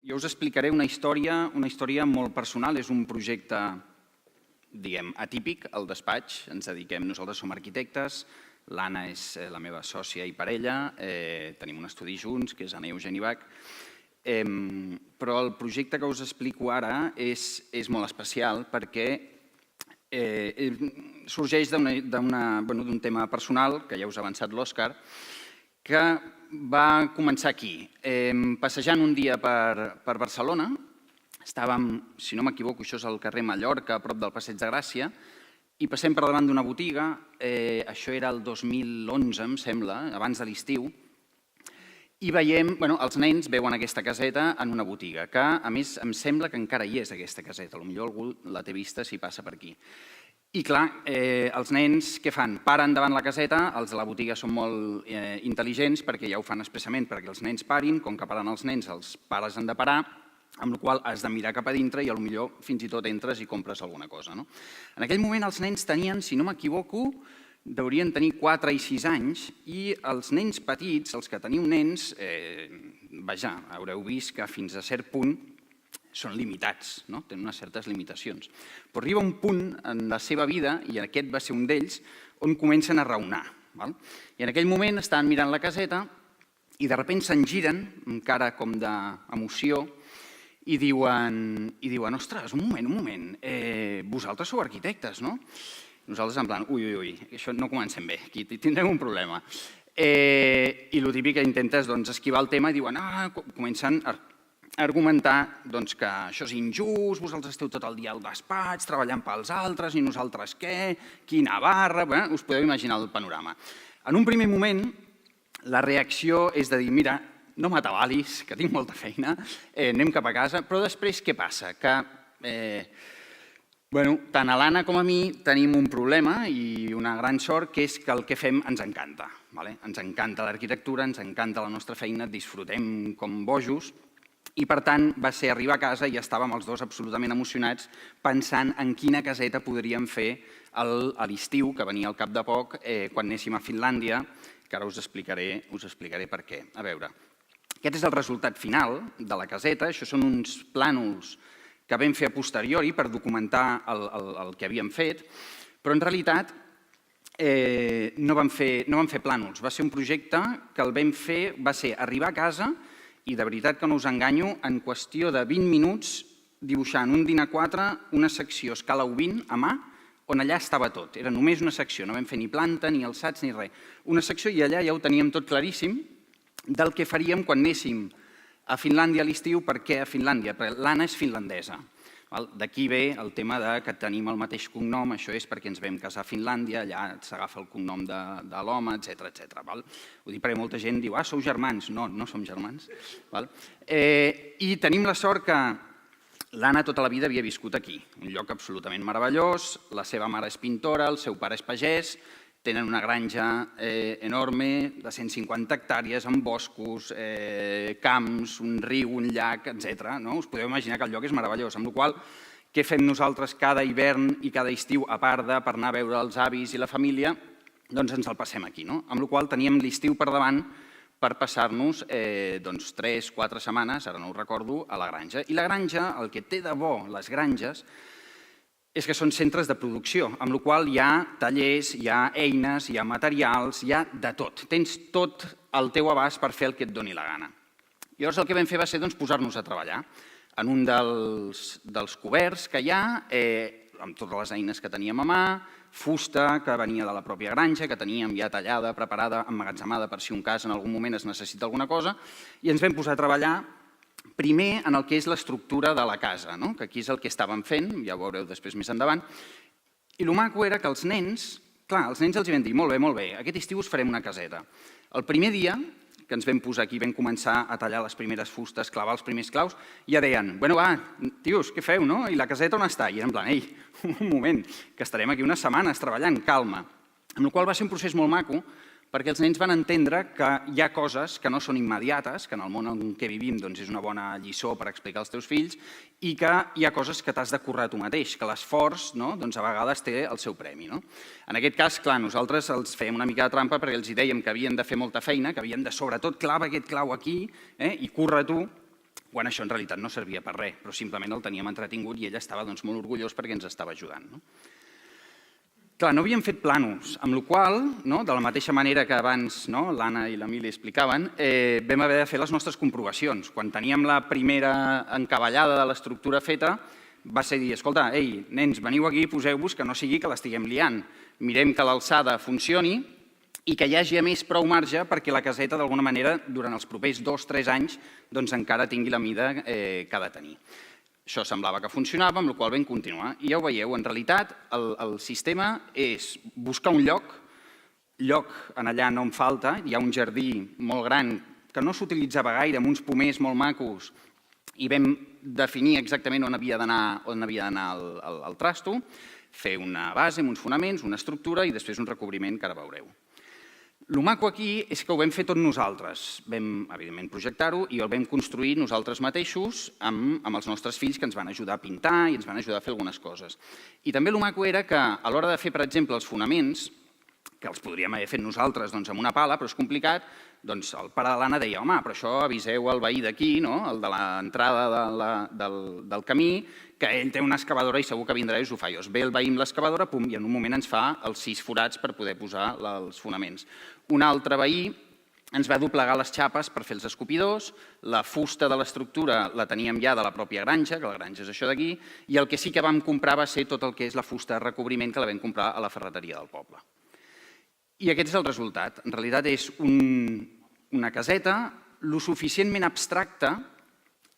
Jo us explicaré una història molt personal. És un projecte, diguem, atípic, al despatx. Ens dediquem, nosaltres som arquitectes, l'Anna és la meva sòcia i parella, tenim un estudi junts, que és Anna i Eugeni Bach, però el projecte que us explico ara és molt especial perquè sorgeix d'un tema personal, que ja us ha avançat l'Òscar, que va començar aquí. Passejant un dia per Barcelona, estàvem, si no m'equivoco, això és al carrer Mallorca, a prop del Passeig de Gràcia, i passem per davant d'una botiga, això era el 2011, em sembla, abans de l'estiu, i veiem, els nens veuen aquesta caseta en una botiga, que a més em sembla que encara hi és aquesta caseta, potser algú la té vista si passa per aquí. I clar, els nens què fan? Paren davant la caseta, els de la botiga són molt intel·ligents perquè ja ho fan expressament perquè els nens parin, com que paren els nens, els pares han de parar, amb la qual cosa has de mirar cap a dintre i potser fins i tot entres i compres alguna cosa. En aquell moment els nens tenien, si no m'equivoco, deurien tenir 4 i 6 anys i els nens petits, els que teniu nens, vaja, haureu vist que fins a cert punt són limitats, tenen unes certes limitacions. Però arriba un punt en la seva vida, i aquest va ser un d'ells, on comencen a raonar. I en aquell moment estaven mirant la caseta i de sobte se'n giren, amb cara com d'emoció, i diuen, ostres, un moment, vosaltres sou arquitectes, no? Nosaltres en plan, ui, això no comencem bé, aquí tindrem un problema. I el típic que intentes esquivar el tema i diuen, comencen a argumentar que això és injust, vosaltres esteu tot el dia al despatx treballant pels altres i nosaltres què, quina barra, us podeu imaginar el panorama. En un primer moment, la reacció és de dir, mira, no m'atabalis, que tinc molta feina, anem cap a casa, però després què passa? Que tant a l'Anna com a mi tenim un problema i una gran sort, que és que el que fem ens encanta. Ens encanta l'arquitectura, ens encanta la nostra feina, disfrutem com bojos, i per tant va ser arribar a casa i estàvem els dos absolutament emocionats pensant en quina caseta podríem fer a l'estiu, que venia al cap de poc, quan anéssim a Finlàndia, que ara us explicaré per què. A veure, aquest és el resultat final de la caseta. Això són uns plànols que vam fer a posteriori per documentar el que havíem fet, però en realitat no vam fer plànols. Va ser un projecte que el vam fer, va ser arribar a casa i de veritat que no us enganyo, en qüestió de 20 minuts dibuixant un DIN A4, una secció escala 1:20 a mà, on allà estava tot. Era només una secció, no vam fer ni planta, ni alçats, ni res. Una secció i allà ja ho teníem tot claríssim del que faríem quan anéssim a Finlàndia a l'estiu. Per què a Finlàndia? Perquè l'Anna és finlandesa. D'aquí ve el tema que tenim el mateix cognom, això és perquè ens vam casar a Finlàndia, allà s'agafa el cognom de l'home, etc. Ho dic perquè molta gent diu, sou germans. No, no som germans. I tenim la sort que l'Anna tota la vida havia viscut aquí, un lloc absolutament meravellós, la seva mare és pintora, el seu pare és pagès, tenen una granja enorme de 150 hectàrees amb boscos, camps, un riu, un llac, etc. Us podeu imaginar que el lloc és meravellós, amb la qual cosa, què fem nosaltres cada hivern i cada estiu, a part de per anar a veure els avis i la família, doncs ens el passem aquí. Amb la qual cosa teníem l'estiu per davant per passar-nos 3-4 setmanes, ara no ho recordo, a la granja. I la granja, el que té de bo les granges, és que són centres de producció, amb la qual cosa hi ha tallers, hi ha eines, hi ha materials, hi ha de tot. Tens tot al teu abast per fer el que et doni la gana. Llavors el que vam fer va ser posar-nos a treballar en un dels coberts que hi ha, amb totes les eines que teníem a mà, fusta que venia de la pròpia granja, que teníem ja tallada, preparada, emmagatzemada per si un cas en algun moment es necessita alguna cosa, i ens vam posar a treballar primer en el que és l'estructura de la casa, que aquí és el que estàvem fent, ja ho veureu després més endavant, i el maco era que els nens els hi vam dir, molt bé, aquest estiu us farem una caseta. El primer dia que ens vam posar aquí, vam començar a tallar les primeres fustes, clavar els primers claus, ja deien, tios, què feu, no? I la caseta on està? I era en plan, un moment, que estarem aquí unes setmanes treballant, calma. Amb la qual cosa va ser un procés molt maco, perquè els nens van entendre que hi ha coses que no són immediates, que en el món en què vivim és una bona lliçó per explicar als teus fills, i que hi ha coses que t'has de currar tu mateix, que l'esforç a vegades té el seu premi. En aquest cas, clar, nosaltres els fèiem una mica de trampa perquè els dèiem que havien de fer molta feina, que havien de, sobretot, clavar aquest clau aquí i curra tu, quan això en realitat no servia per res, però simplement el teníem entretingut i ell estava molt orgullós perquè ens estava ajudant. Clar, no havíem fet plànols, amb la qual cosa, de la mateixa manera que abans l'Anna i l'Emili explicaven, vam haver de fer les nostres comprovacions. Quan teníem la primera encavallada de l'estructura feta, va ser dir, escolta, ei, nens, veniu aquí, poseu-vos, que no sigui que l'estiguem liant. Mirem que l'alçada funcioni i que hi hagi a més prou marge perquè la caseta, d'alguna manera, durant els propers 2 o 3 anys, encara tingui la mida que ha de tenir. Això semblava que funcionava, amb la qual cosa vam continuar. I ja ho veieu, en realitat, el sistema és buscar un lloc en allà no en falta, hi ha un jardí molt gran que no s'utilitzava gaire, amb uns pomers molt macos, i vam definir exactament on havia d'anar el trasto, fer una base amb uns fonaments, una estructura i després un recobriment que ara veureu. El maco aquí és que ho vam fer tot nosaltres. Vam, evidentment, projectar-ho i el vam construir nosaltres mateixos amb els nostres fills que ens van ajudar a pintar i ens van ajudar a fer algunes coses. I també el maco era que a l'hora de fer, per exemple, els fonaments, que els podríem haver fet nosaltres amb una pala, però és complicat, doncs el pare de l'Anna deia, home, però això aviseu el veí d'aquí, el de l'entrada del camí, que ell té una excavadora i segur que vindrà i us ho fa. Llavors ve el veí amb l'excavadora, pum, i en un moment ens fa els 6 forats per poder posar els fonaments. Un altre veí ens va doblegar les xapes per fer els escopidors, la fusta de l'estructura la teníem ja de la pròpia granja, que la granja és això d'aquí, i el que sí que vam comprar va ser tot el que és la fusta de recobriment que la vam comprar a la ferreteria del poble. I aquest és el resultat. En realitat és una caseta lo suficientment abstracta,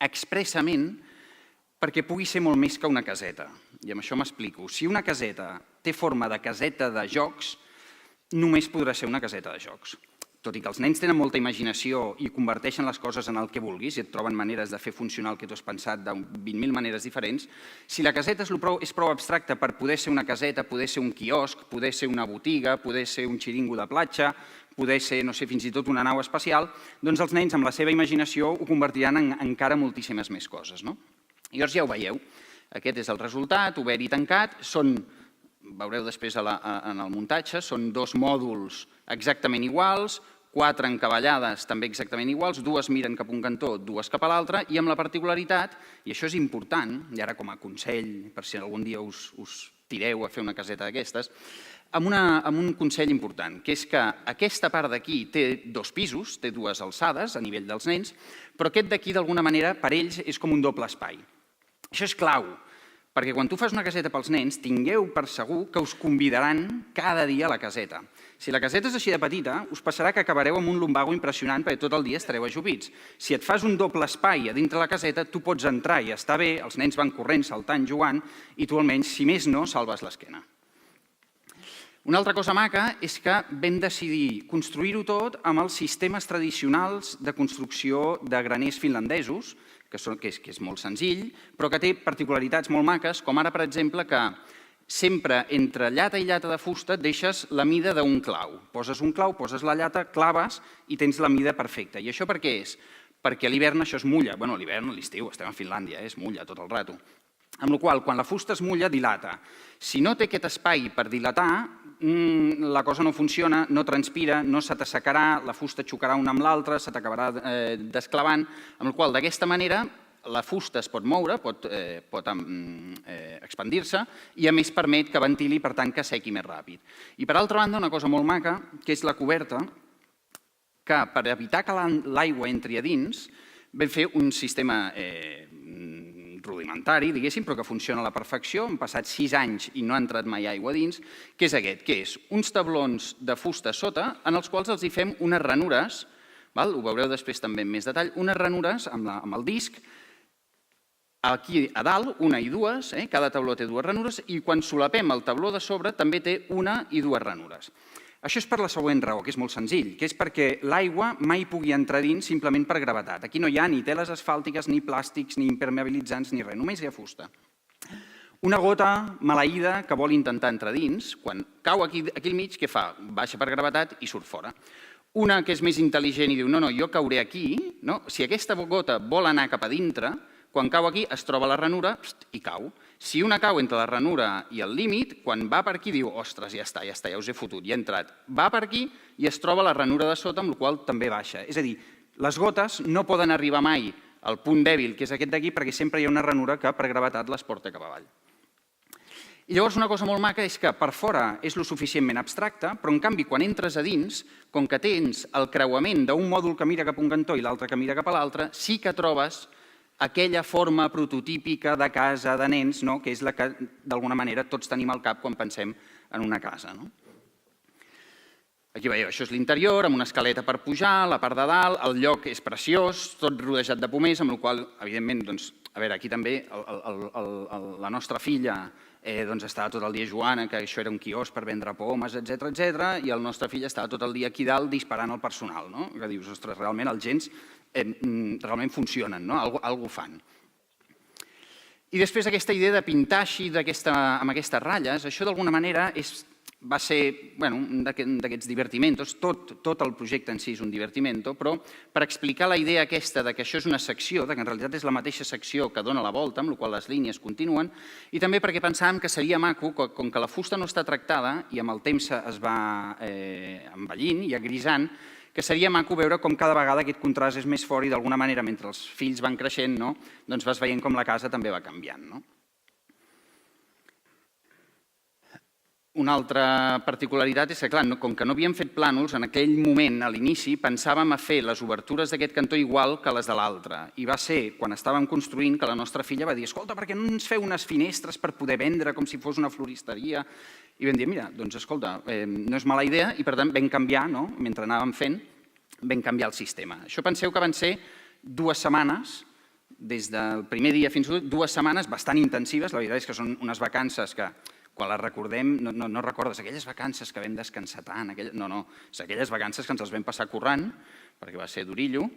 expressament, perquè pugui ser molt més que una caseta. I amb això m'explico. Si una caseta té forma de caseta de jocs, només podrà ser una caseta de jocs. Tot i que els nens tenen molta imaginació i converteixen les coses en el que vulguis i et troben maneres de fer funcionar el que tu has pensat de 20.000 maneres diferents, si la caseta és prou abstracta per poder ser una caseta, poder ser un quiosc, poder ser una botiga, poder ser un xiringo de platja, poder ser, no sé, fins i tot una nau espacial, doncs els nens amb la seva imaginació ho convertiran en encara moltíssimes més coses. Llavors ja ho veieu. Aquest és el resultat, obert i tancat. Veureu després en el muntatge, són 2 mòduls exactament iguals, 4 encavallades també exactament iguals, 2 miren cap a un cantó, 2 cap a l'altre, i amb la particularitat, i això és important, i ara com a consell, per si algun dia us tireu a fer una caseta d'aquestes, amb un consell important, que és que aquesta part d'aquí té 2 pisos, té 2 alçades a nivell dels nens, però aquest d'aquí, d'alguna manera, per ells és com un doble espai. Això és clau, perquè quan tu fas una caseta pels nens, tingueu per segur que us convidaran cada dia a la caseta. Si la caseta és així de petita, us passarà que acabareu amb un lumbago impressionant perquè tot el dia estareu ajupits. Si et fas un doble espai a dintre la caseta, tu pots entrar i estar bé, els nens van corrent, saltant, jugant, i tu almenys, si més no, salves l'esquena. Una altra cosa maca és que vam decidir construir-ho tot amb els sistemes tradicionals de construcció de graners finlandesos, que és molt senzill, però que té particularitats molt maques, com ara, per exemple, que sempre entre llata i llata de fusta deixes la mida d'un clau. Poses un clau, poses la llata, claves i tens la mida perfecta. I això per què és? Perquè a l'hivern això es mulla. Bé, a l'hivern, a l'estiu, estem a Finlàndia, es mulla tot el rato. Amb la qual cosa, quan la fusta es mulla, dilata. Si no té aquest espai per dilatar, la cosa no funciona, no transpira, no se t'assecarà, la fusta xocarà una amb l'altra, se t'acabarà desclavant, amb la qual cosa, d'aquesta manera, la fusta es pot moure, pot expandir-se i a més permet que ventili, per tant, que sequi més ràpid. I per altra banda, una cosa molt maca, que és la coberta, que per evitar que l'aigua entri a dins, vam fer un sistema rudimentari, diguéssim, però que funciona a la perfecció. Han passat 6 anys i no ha entrat mai aigua dins, que és aquest, que és uns tablons de fusta a sota en els quals els hi fem unes ranures, ho veureu després també en més detall, unes ranures amb el disc, aquí a dalt, 1 i 2, cada tabló té 2 ranures, i quan solapem el tabló de sobre també té 1 i 2 ranures. Això és per la següent raó, que és molt senzill, que és perquè l'aigua mai pugui entrar dins simplement per gravetat. Aquí no hi ha ni teles asfàltiques, ni plàstics, ni impermeabilitzants, ni res, només hi ha fusta. Una gota maleïda que vol intentar entrar dins, quan cau aquí al mig, què fa? Baixa per gravetat i surt fora. Una que és més intel·ligent i diu, no, jo cauré aquí, si aquesta gota vol anar cap a dintre, quan cau aquí es troba la ranura i cau. Si una cau entre la ranura i el límit, quan va per aquí diu, ostres, ja està, ja us he fotut, ja he entrat. Va per aquí i es troba la ranura de sota, amb la qual també baixa. És a dir, les gotes no poden arribar mai el punt dèbil, que és aquest d'aquí, perquè sempre hi ha una ranura que per gravetat les porta cap avall. I llavors una cosa molt maca és que per fora és lo suficientment abstracte, però en canvi quan entres a dins, com que tens el creuament d'un mòdul que mira cap a un cantó i l'altre que mira cap a l'altre, sí que trobes aquella forma prototípica de casa de nens, que és la que d'alguna manera tots tenim al cap quan pensem en una casa. Aquí veieu, això és l'interior, amb una escaleta per pujar, la part de dalt, el lloc és preciós, tot rodejat de pomers, amb la qual cosa, evidentment, a veure, aquí també la nostra filla estava tot el dia jugant, que això era un quiosc per vendre pomes, etc. I el nostre fill estava tot el dia aquí dalt disparant al personal, que dius, ostres, realment els gens realment funcionen, alguna cosa fan. I després aquesta idea de pintar així amb aquestes ratlles, això d'alguna manera va ser un d'aquests divertimentos, tot el projecte en si és un divertimento, però per explicar la idea aquesta que això és una secció, que en realitat és la mateixa secció que dona la volta, amb la qual les línies continuen, i també perquè pensàvem que seria maco, com que la fusta no està tractada i amb el temps es va envellint i agrisant, que seria maco veure com cada vegada aquest contrast és més fort i d'alguna manera, mentre els fills van creixent, doncs vas veient com la casa també va canviant. Una altra particularitat és que, clar, com que no havíem fet plànols, en aquell moment, a l'inici, pensàvem a fer les obertures d'aquest cantó igual que les de l'altre. I va ser, quan estàvem construint, que la nostra filla va dir «Escolta, per què no ens feu unes finestres per poder vendre com si fos una floristeria?» I vam dir «Mira, doncs escolta, no és mala idea» i per tant vam canviar, mentre anàvem fent, vam canviar el sistema. Això penseu que van ser 2 setmanes, des del primer dia fins a 2 setmanes bastant intensives. La veritat és que són unes vacances que quan les recordem, no recordes aquelles vacances que vam descansar tant, no, és aquelles vacances que ens les vam passar currant, perquè va ser d'orillo.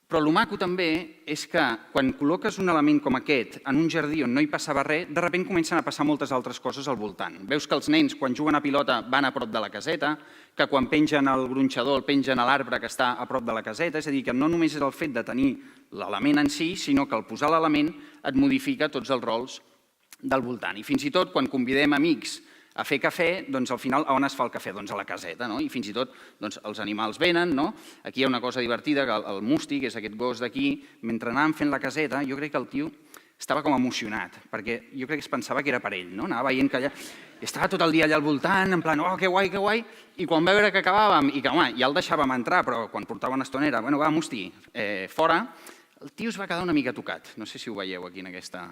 Però el maco també és que quan col·loques un element com aquest en un jardí on no hi passava res, de sobte comencen a passar moltes altres coses al voltant. Veus que els nens, quan juguen a pilota, van a prop de la caseta, que quan pengen el gronxador el pengen a l'arbre que està a prop de la caseta, és a dir, que no només és el fet de tenir l'element en si, sinó que al posar l'element et modifica tots els rols del voltant. I fins i tot, quan convidem amics a fer cafè, doncs al final on es fa el cafè? Doncs a la caseta, i fins i tot els animals venen. Aquí hi ha una cosa divertida, que el Musti, que és aquest gos d'aquí, mentre anàvem fent la caseta, jo crec que el tio estava com emocionat, perquè jo crec que es pensava que era per ell, anava veient que allà... Estava tot el dia allà al voltant, en plan, oh, que guai, i quan va veure que acabàvem, i que, home, ja el deixàvem entrar, però quan portava una estona era, bueno, va, Musti, fora, el tio es va quedar una mica tocat. No sé si ho veieu aquí en aquesta...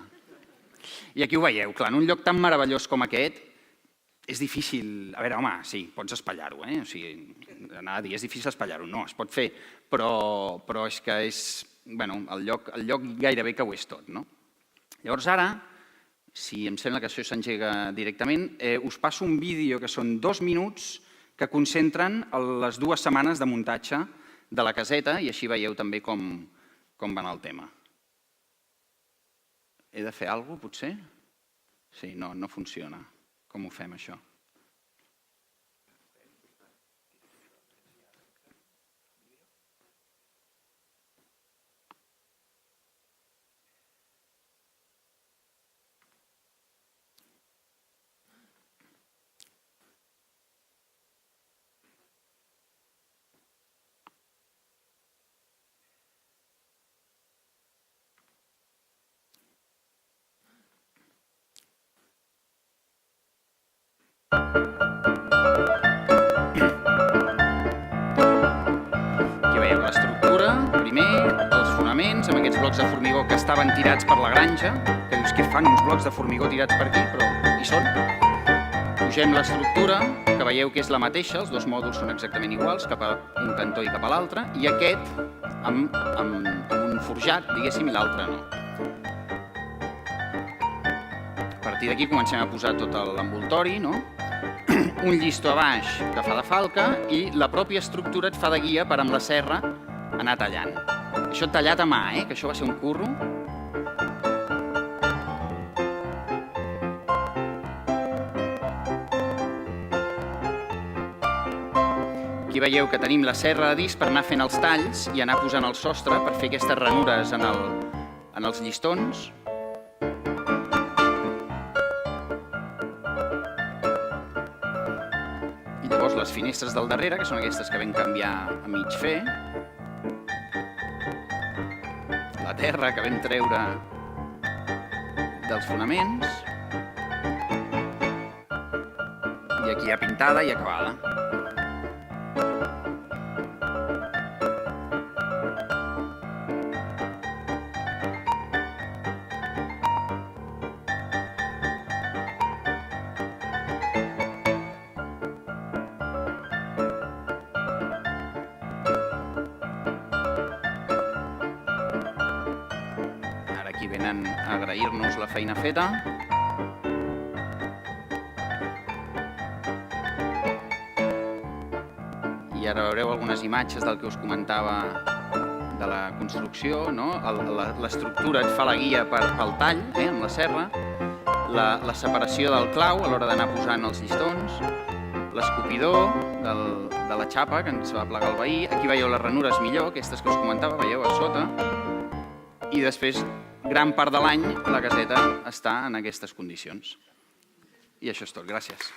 I aquí ho veieu, clar, en un lloc tan meravellós com aquest, és difícil... A veure, home, sí, pots espatllar-ho, O sigui, anava a dir, és difícil espatllar-ho. No, es pot fer, però és que és... Bueno, el lloc gairebé que ho és tot, Llavors ara, si em sembla que això s'engega directament, us passo un vídeo que són 2 minuts que concentren les 2 setmanes de muntatge de la caseta i així veieu també com va anar el tema. He de fer alguna cosa, potser? Sí, no funciona. Com ho fem, això? Amb aquests blocs de formigó que estaven tirats per la granja, que dius, què fan uns blocs de formigó tirats per aquí? Però hi són. Pugem l'estructura, que veieu que és la mateixa, els 2 mòduls són exactament iguals, cap a un cantó i cap a l'altre, i aquest amb un forjat, diguéssim, i l'altre no. A partir d'aquí comencem a posar tot l'envoltori, un llistó a baix que fa de falca i la pròpia estructura et fa de guia per amb la serra anar tallant. Això tallat a mà, que això va ser un curro. Aquí veieu que tenim la serra de disc per anar fent els talls i anar posant el sostre per fer aquestes ranures en els llistons. I llavors les finestres del darrere, que són aquestes que vam canviar a mig fer. terra que vam treure dels fonaments. I aquí ja pintada i acabada. Ara aquí venen a agrair-nos la feina feta. I ara veureu algunes imatges del que us comentava de la construcció, no? L'estructura et fa la guia pel tall, amb la serra, la separació del clau a l'hora d'anar posant els llistons, l'escopidor de la xapa que ens va plegar el veí. Aquí veieu les ranures millor, aquestes que us comentava, veieu a sota. I després, gran part de l'any, la caseta està en aquestes condicions. I això és tot. Gràcies.